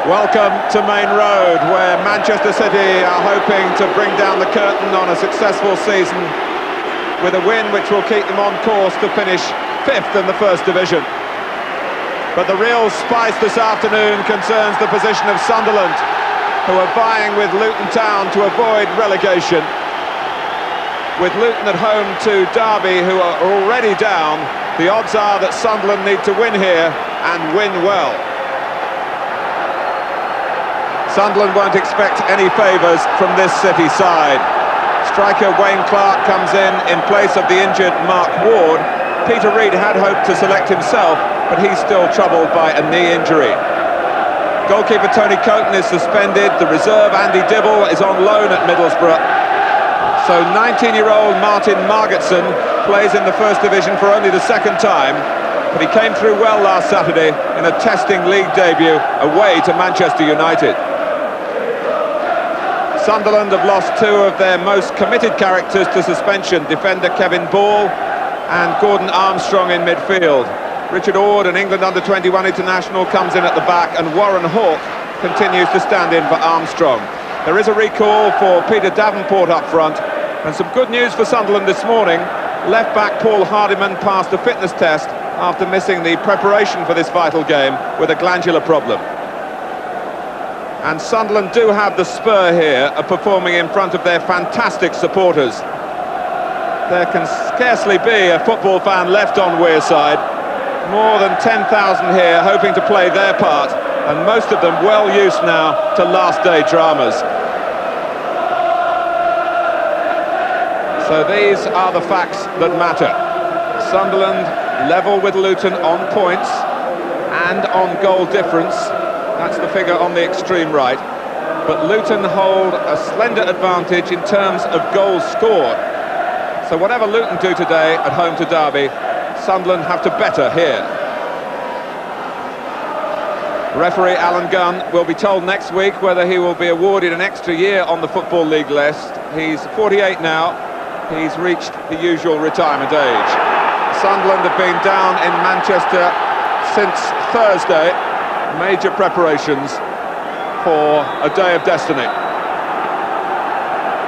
Welcome to Main Road, where Manchester City are hoping to bring down the curtain on a successful season with a win which will keep them on course to finish 5th in the First Division. But the real spice this afternoon concerns the position of Sunderland, who are vying with Luton Town to avoid relegation. With Luton at home to Derby, who are already down, the odds are that Sunderland need to win here and win well. Sunderland won't expect any favours from this City side. Striker Wayne Clark comes in place of the injured Mark Ward. Peter Reid had hoped to select himself, but he's still troubled by a knee injury. Goalkeeper Tony Coton is suspended. The reserve Andy Dibble is on loan at Middlesbrough. So 19-year-old Martin Margetson plays in the First Division for only the second time, but he came through well last Saturday in a testing league debut away to Manchester United. Sunderland have lost two of their most committed characters to suspension, defender Kevin Ball and Gordon Armstrong in midfield. Richard Ord, an England under-21 international, comes in at the back, and Warren Hawke continues to stand in for Armstrong. There is a recall for Peter Davenport up front, and some good news for Sunderland this morning. Left-back Paul Hardiman passed a fitness test after missing the preparation for this vital game with a glandular problem. And Sunderland do have the spur here of performing in front of their fantastic supporters. There can scarcely be a football fan left on Wearside. More than 10,000 here hoping to play their part, and most of them well used now to last day dramas. So these are the facts that matter. Sunderland level with Luton on points and on goal difference. That's the figure on the extreme right. But Luton hold a slender advantage in terms of goals scored. So whatever Luton do today at home to Derby, Sunderland have to better here. Referee Alan Gunn will be told next week whether he will be awarded an extra year on the Football League list. He's 48 now. He's reached the usual retirement age. Sunderland have been down in Manchester since Thursday. Major preparations for a day of destiny.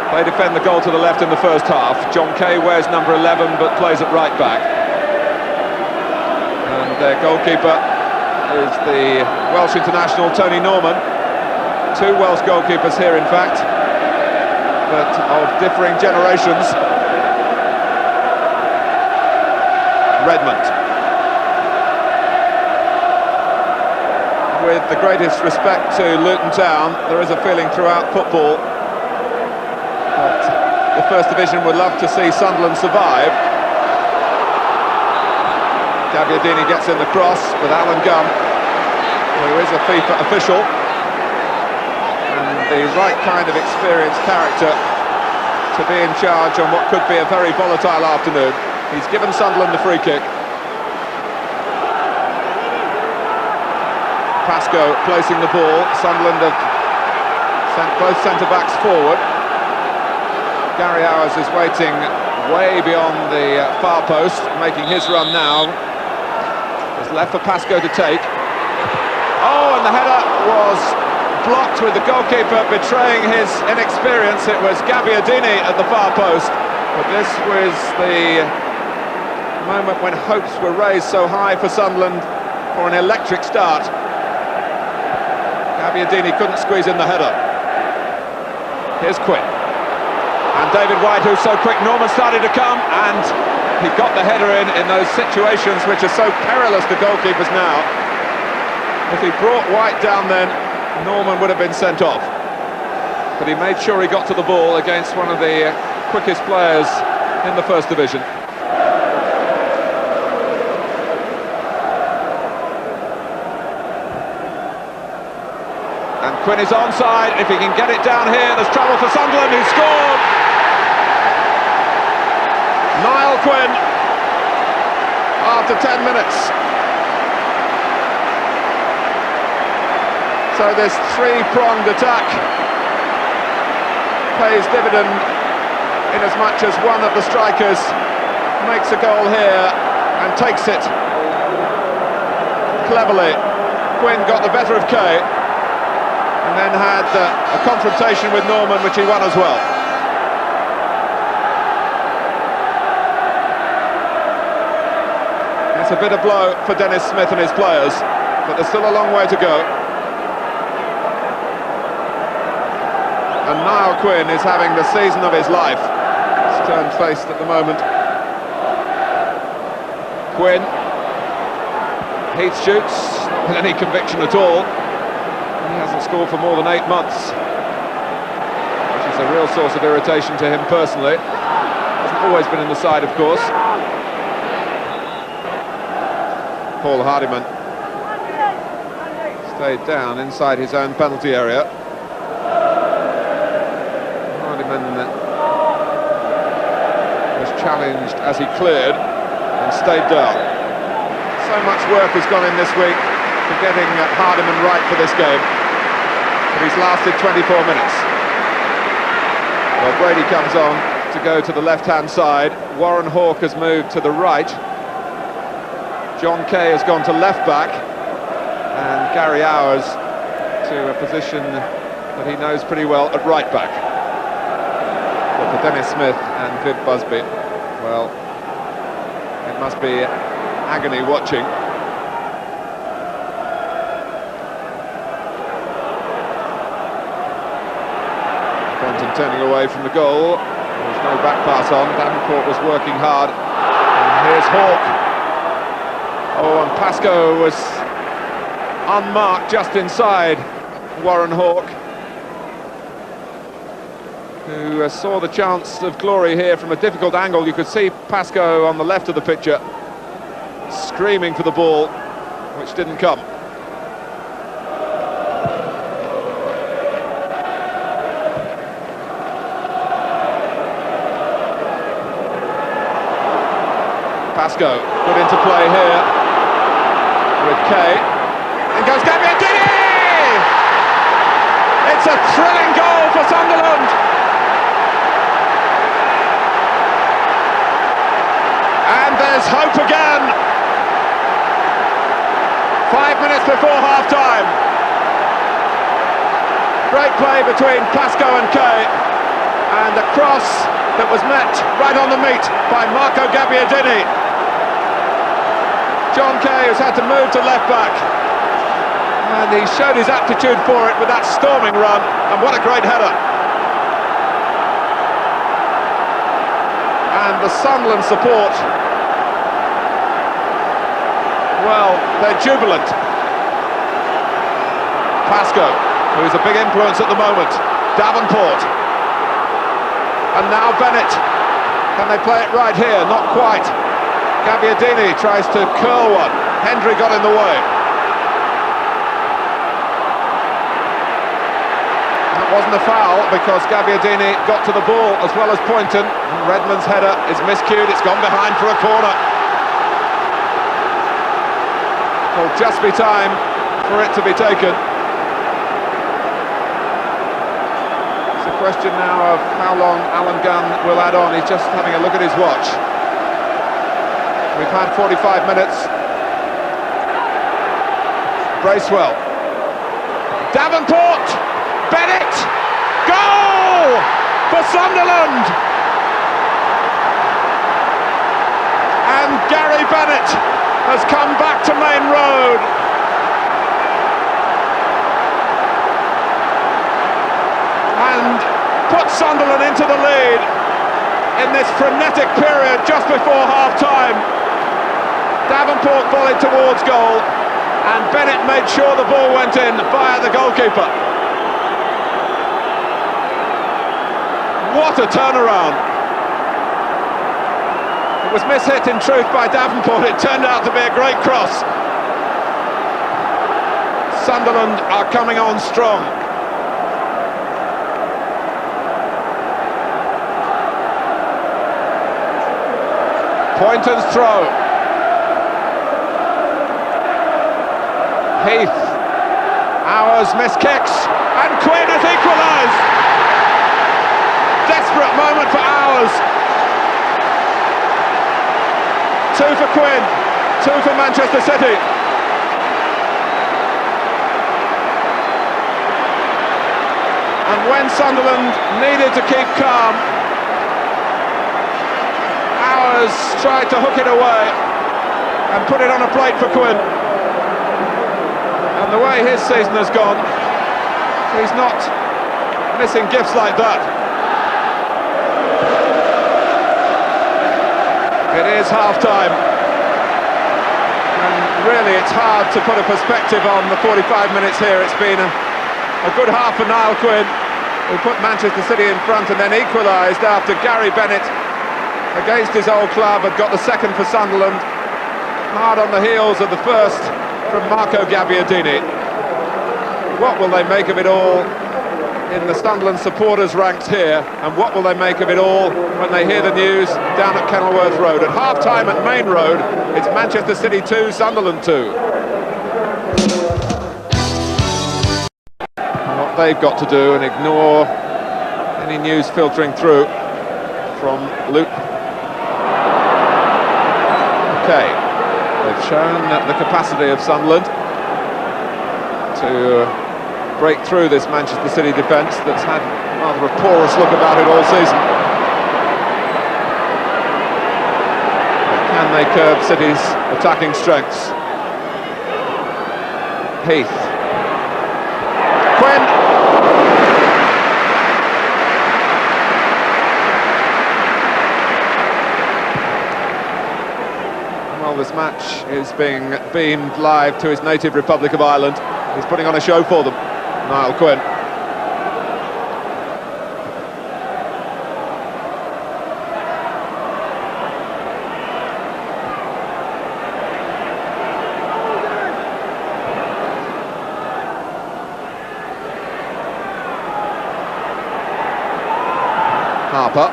They defend the goal to the left in the first half. John Kay wears number 11 but plays at right back. And their goalkeeper is the Welsh international Tony Norman. Two Welsh goalkeepers here in fact, but of differing generations. Redmond. With the greatest respect to Luton Town, there is a feeling throughout football that the First Division would love to see Sunderland survive. Gabbiadini gets in the cross with Alan Gunn, who is a FIFA official and the right kind of experienced character to be in charge on what could be a very volatile afternoon. He's given Sunderland the free kick. Pascoe placing the ball. Sunderland have sent both centre-backs forward. Gary Howes is waiting way beyond the far post, making his run now. It's left for Pascoe to take. Oh, and the header was blocked with the goalkeeper betraying his inexperience. It was Gabbiadini at the far post. But this was the moment when hopes were raised so high for Sunderland for an electric start. Gabbiadini couldn't squeeze in the header. Here's Quinn. And David White, who's so quick. Norman started to come, and he got the header in those situations which are so perilous to goalkeepers now. If he brought White down then, Norman would have been sent off. But he made sure he got to the ball against one of the quickest players in the First Division. And Quinn is onside. If he can get it down here, there's trouble for Sunderland, who scored! Niall Quinn, after 10 minutes. So this three-pronged attack pays dividend in as much as one of the strikers makes a goal here and takes it cleverly. Quinn got the better of Kay. and then had a confrontation with Norman, which he won as well. It's a bitter blow for Dennis Smith and his players, but there's still a long way to go. And Niall Quinn is having the season of his life. Stern-faced at the moment. Quinn. Heath shoots, not with any conviction at all. He hasn't scored for more than 8 months, which is a real source of irritation to him personally. Hasn't always been in the side, of course. Paul Hardiman stayed down inside his own penalty area. Hardiman was challenged as he cleared and stayed down. So much work has gone in this week for getting Hardiman right for this game, but he's lasted 24 minutes. Well, Brady comes on to go to the left-hand side. Warren Hawke has moved to the right. John Kay has gone to left-back, and Gary Owers to a position that he knows pretty well at right-back. But for Dennis Smith and Viv Busby, well, it must be agony watching. Quentin turning away from the goal. There's no back pass on. Davenport was working hard. And here's Hawke. Oh, and Pascoe was unmarked just inside Warren Hawke, who saw the chance of glory here from a difficult angle. You could see Pascoe on the left of the picture screaming for the ball, which didn't come. Pascoe put into play here with Kay, and goes Gabbiadini! It's a thrilling goal for Sunderland. And there's hope again. 5 minutes before half-time. Great play between Pascoe and Kay, and a cross that was met right on the meat by Marco Gabbiadini. John Kay has had to move to left-back, and he showed his aptitude for it with that storming run, and what a great header. And the Sunderland support, well, they're jubilant. Pascoe, who is a big influence at the moment. Davenport. And now Bennett. Can they play it right here? Not quite. Gabbiadini tries to curl one. Hendry got in the way. That wasn't a foul because Gabbiadini got to the ball as well as Poynton. And Redmond's header is miscued. It's gone behind for a corner. Will just be time for it to be taken. It's a question now of how long Alan Gunn will add on. He's just having a look at his watch. We've had 45 minutes. Bracewell. Davenport! Bennett! Goal! For Sunderland! And Gary Bennett has come back to Main Road. And put Sunderland into the lead in this frenetic period just before half-time. Davenport volleyed towards goal, and Bennett made sure the ball went in via the goalkeeper. What a turnaround! It was mishit in truth by Davenport. It turned out to be a great cross. Sunderland are coming on strong. Poynton's throw. Heath. Owers miskicks, and Quinn has equalised. Desperate moment for Owers. 2 for Quinn, 2 for Manchester City. And when Sunderland needed to keep calm, Ours tried to hook it away and put it on a plate for Quinn. And the way his season has gone, he's not missing gifts like that. It is half-time. And really it's hard to put a perspective on the 45 minutes here. It's been a good half for Niall Quinn, who put Manchester City in front and then equalised after Gary Bennett, against his old club, had got the second for Sunderland, hard on the heels of the first from Marco Gabbiadini. What will they make of it all in the Sunderland supporters ranks here, and what will they make of it all when they hear the news down at Kenilworth Road? At half-time at Main Road, it's Manchester City 2, Sunderland 2. What they've got to do and ignore any news filtering through from Luton. Okay, they've shown the capacity of Sunderland to break through this Manchester City defence that's had rather a porous look about it all season. But can they curb City's attacking strengths? Heath. Quinn. Well, this match is being beamed live to his native Republic of Ireland. He's putting on a show for them, Niall Quinn. Harper.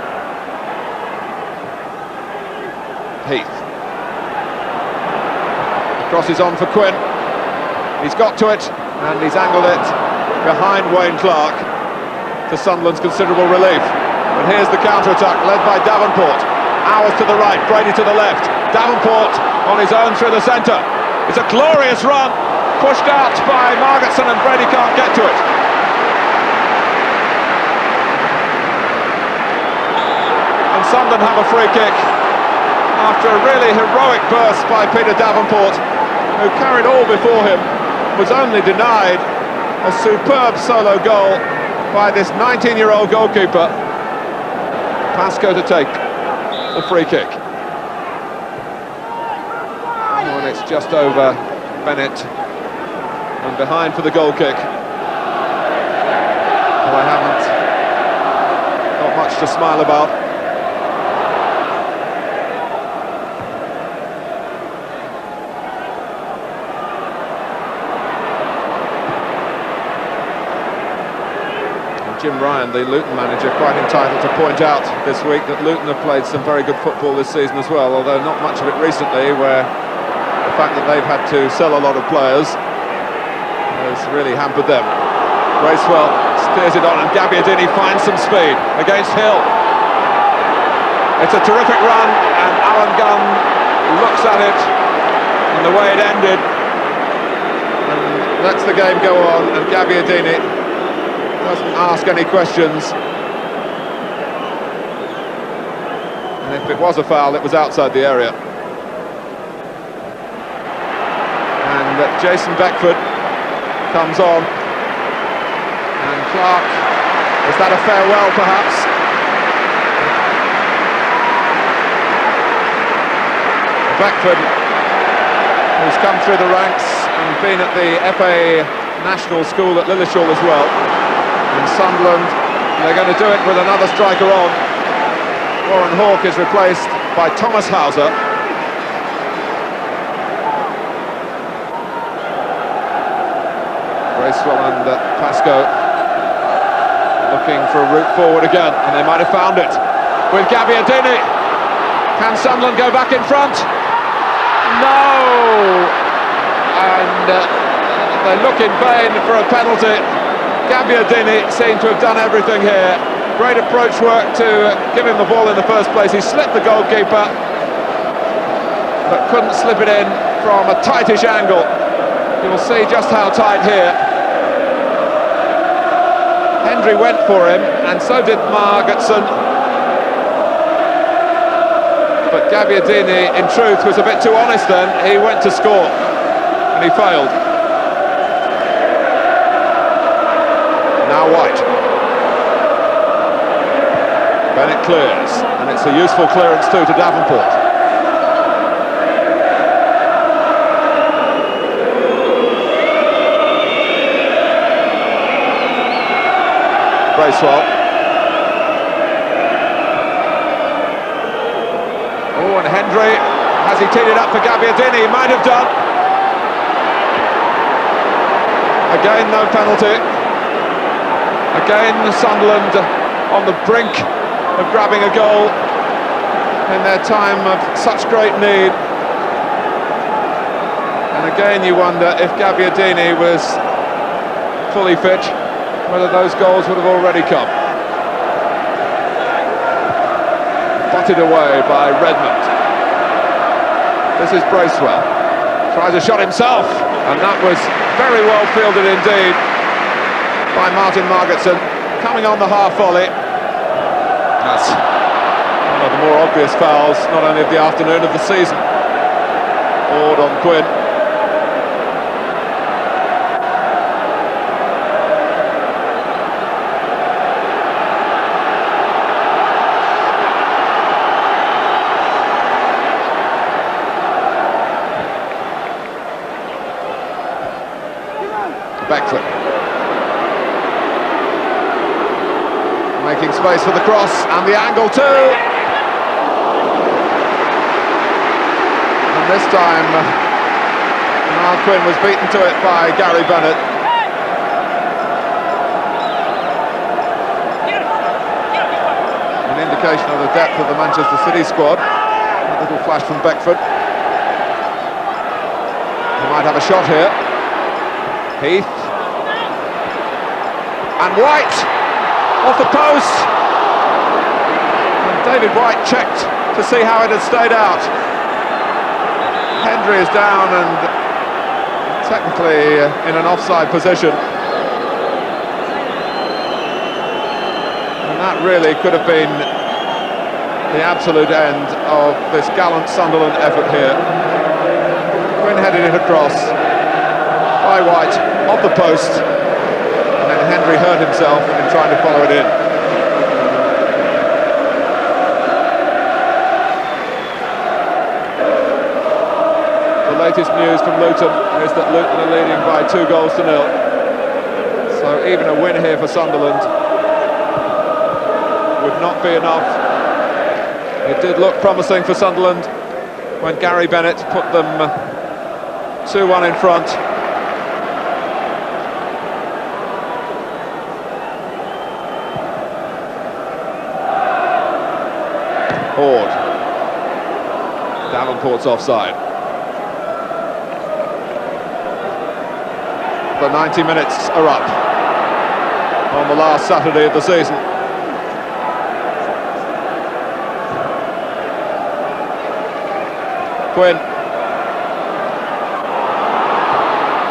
Heath. Crosses on for Quinn. He's got to it, and he's angled it behind Wayne Clark to Sunderland's considerable relief. But here's the counter-attack led by Davenport. Ours to the right, Brady to the left. Davenport on his own through the centre. It's a glorious run, pushed out by Margetson, and Brady can't get to it. And Sunderland have a free kick after a really heroic burst by Peter Davenport, who carried all before him, was only denied a superb solo goal by this 19-year-old goalkeeper. Pascoe to take the free kick. Oh, and it's just over Bennett and behind for the goal kick. Well, I haven't got much to smile about. Jim Ryan, the Luton manager, quite entitled to point out this week that Luton have played some very good football this season as well, although not much of it recently, where the fact that they've had to sell a lot of players has really hampered them. Bracewell steers it on, and Gabbiadini finds some speed against Hill. It's a terrific run, and Alan Gunn looks at it and the way it ended and lets the game go on, and Gabbiadini doesn't ask any questions. And if it was a foul, it was outside the area. And Jason Beckford comes on. And Clark, is that a farewell perhaps? Beckford, who's come through the ranks and been at the FA National School at Lilleshall as well. In Sunderland, they're going to do it with another striker on. Warren Hawke is replaced by Thomas Hauser. Bracewell and Pascoe looking for a route forward again, and they might have found it with Gabbiadini. Can Sunderland go back in front? No! And they look in vain for a penalty. Gabbiadini seemed to have done everything here. Great approach work to give him the ball in the first place. He slipped the goalkeeper, but couldn't slip it in from a tightish angle. You'll see just how tight here. Hendry went for him, and so did Margetson. But Gabbiadini, in truth, was a bit too honest then. He went to score, and he failed. Now White. Bennett clears, and it's a useful clearance too to Davenport. Bracewell. Oh, and Hendry, has he teed it up for Gabbiadini? He might have done. Again, no penalty. Again, Sunderland on the brink of grabbing a goal in their time of such great need. And again, you wonder if Gabbiadini was fully fit, whether those goals would have already come. Butted away by Redmond. This is Bracewell. Tries a shot himself, and that was very well fielded indeed by Martin Margetson, coming on the half volley. That's one of the more obvious fouls, not only of the afternoon, of the season. Ord on Quinn. Beckford. Making space for the cross, and the angle too. And this time, Niall Quinn was beaten to it by Gary Bennett. An indication of the depth of the Manchester City squad. A little flash from Beckford. He might have a shot here. Heath. And White off the post. And David White checked to see how it had stayed out. Hendry is down and technically in an offside position. And that really could have been the absolute end of this gallant Sunderland effort here. Quinn headed it across by White, off the post, and then Hendry hurt himself in trying to follow it in. The latest news from Luton is that Luton are leading by 2-0. So even a win here for Sunderland would not be enough. It did look promising for Sunderland when Gary Bennett put them 2-1 in front. Ord. Davenport's offside. The 90 minutes are up on the last Saturday of the season. Quinn.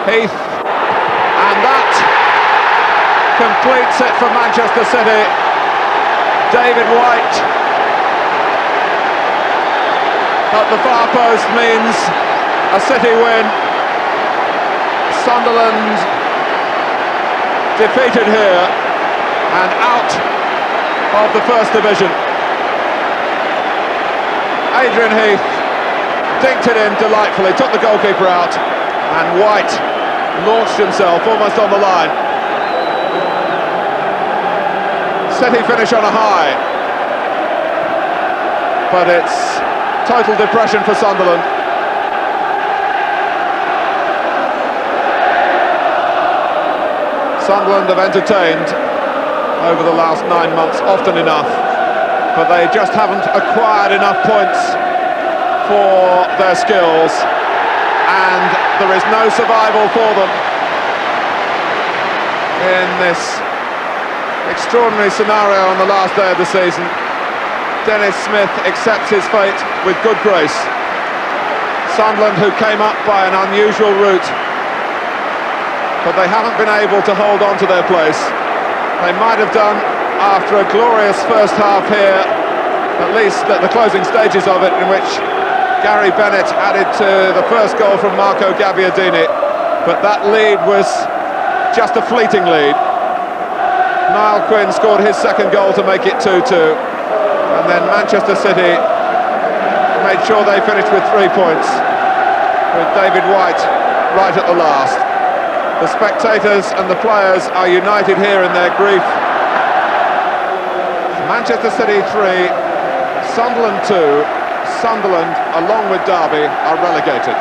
Heath. And that completes it for Manchester City. David White at the far post means a City win. Sunderland defeated here and out of the First Division. Adrian Heath dinked it in delightfully, took the goalkeeper out, and White launched himself almost on the line. City finish on a high, but it's total depression for Sunderland. Sunderland have entertained over the last 9 months often enough, but they just haven't acquired enough points for their skills, and there is no survival for them in this extraordinary scenario on the last day of the season. Dennis Smith accepts his fate with good grace. Sunderland, who came up by an unusual route, but they haven't been able to hold on to their place, They might have done after a glorious first half here, at least at the closing stages of it, in which Gary Bennett added to the first goal from Marco Gabbiadini, but that lead was just a fleeting lead. Niall Quinn scored his second goal to make it 2-2, and then Manchester City made sure they finished with 3 points, with David White right at the last. The spectators and the players are united here in their grief. Manchester City 3, Sunderland 2. Sunderland, along with Derby, are relegated.